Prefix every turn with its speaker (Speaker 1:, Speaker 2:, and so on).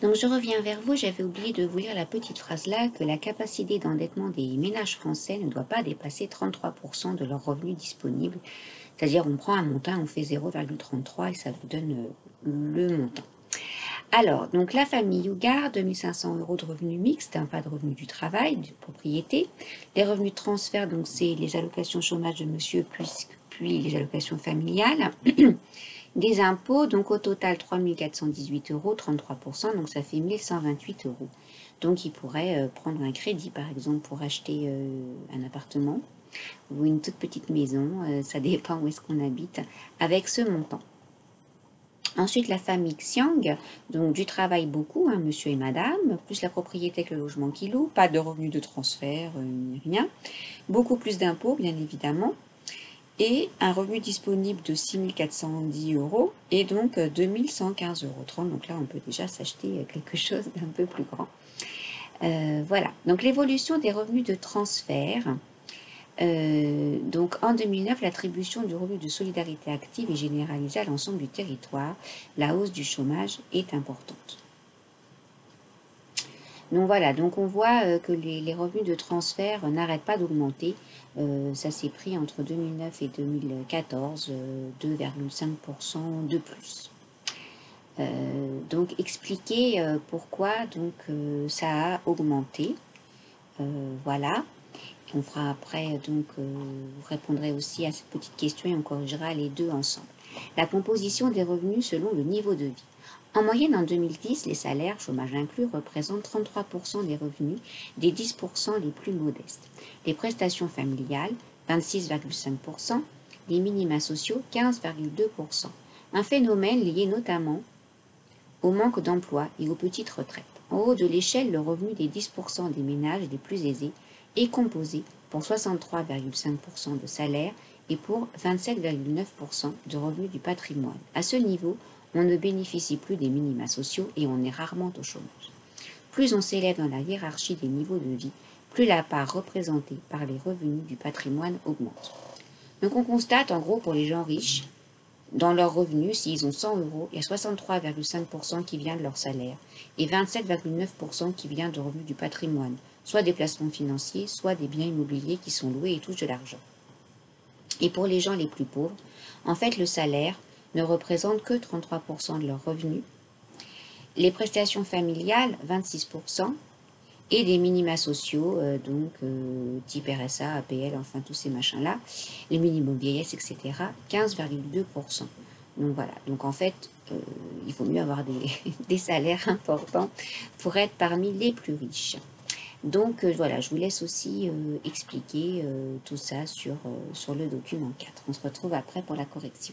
Speaker 1: Donc je reviens vers vous, j'avais oublié de vous lire la petite phrase là, que la capacité d'endettement des ménages français ne doit pas dépasser 33% de leurs revenus disponibles. C'est-à-dire on prend un montant, on fait 0,33 et ça vous donne le montant. Alors, donc la famille Hougard, 2500 euros de revenus mixtes, pas de revenus du travail, de propriété. Les revenus de transfert, donc c'est les allocations chômage de monsieur, puis les allocations familiales. Des impôts, donc au total 3 418 euros, 33%, donc ça fait 1128 euros. Donc il pourrait prendre un crédit par exemple pour acheter un appartement ou une toute petite maison, ça dépend où est-ce qu'on habite, avec ce montant. Ensuite, la famille Xiang, donc du travail beaucoup, monsieur et madame, plus la propriété que le logement qu'ils louent, pas de revenus de transfert, ni rien. Beaucoup plus d'impôts, bien évidemment. Et un revenu disponible de 6 410 euros et donc 2 115 euros 30. Donc là, on peut déjà s'acheter quelque chose d'un peu plus grand. Voilà. Donc l'évolution des revenus de transfert. Donc en 2009, l'attribution du revenu de solidarité active est généralisée à l'ensemble du territoire. La hausse du chômage est importante. Donc voilà, donc on voit que les revenus de transfert n'arrêtent pas d'augmenter. Ça s'est pris entre 2009 et 2014, 2,5% de plus. Donc expliquer pourquoi donc ça a augmenté. Voilà. On fera après, donc vous répondrez aussi à cette petite question et on corrigera les deux ensemble. La composition des revenus selon le niveau de vie. En moyenne, en 2010, les salaires, chômage inclus, représentent 33% des revenus des 10% les plus modestes. Les prestations familiales, 26,5%, les minima sociaux, 15,2%. Un phénomène lié notamment au manque d'emploi et aux petites retraites. En haut de l'échelle, le revenu des 10% des ménages les plus aisés est composé pour 63,5% de salaire et pour 27,9% de revenus du patrimoine. À ce niveau, on ne bénéficie plus des minima sociaux et on est rarement au chômage. Plus on s'élève dans la hiérarchie des niveaux de vie, plus la part représentée par les revenus du patrimoine augmente. Donc on constate en gros pour les gens riches, dans leurs revenus, s'ils ont 100 euros, il y a 63,5% qui vient de leur salaire et 27,9% qui vient de revenus du patrimoine, soit des placements financiers, soit des biens immobiliers qui sont loués et touchent de l'argent. Et pour les gens les plus pauvres, en fait, le salaire ne représente que 33% de leurs revenus, les prestations familiales, 26%, et des minima sociaux, type RSA, APL, enfin tous ces machins-là, les minimums vieillesse, etc., 15,2%. Donc voilà, donc en fait, il vaut mieux avoir des salaires importants pour être parmi les plus riches. Donc voilà, je vous laisse aussi expliquer tout ça sur le document 4. On se retrouve après pour la correction.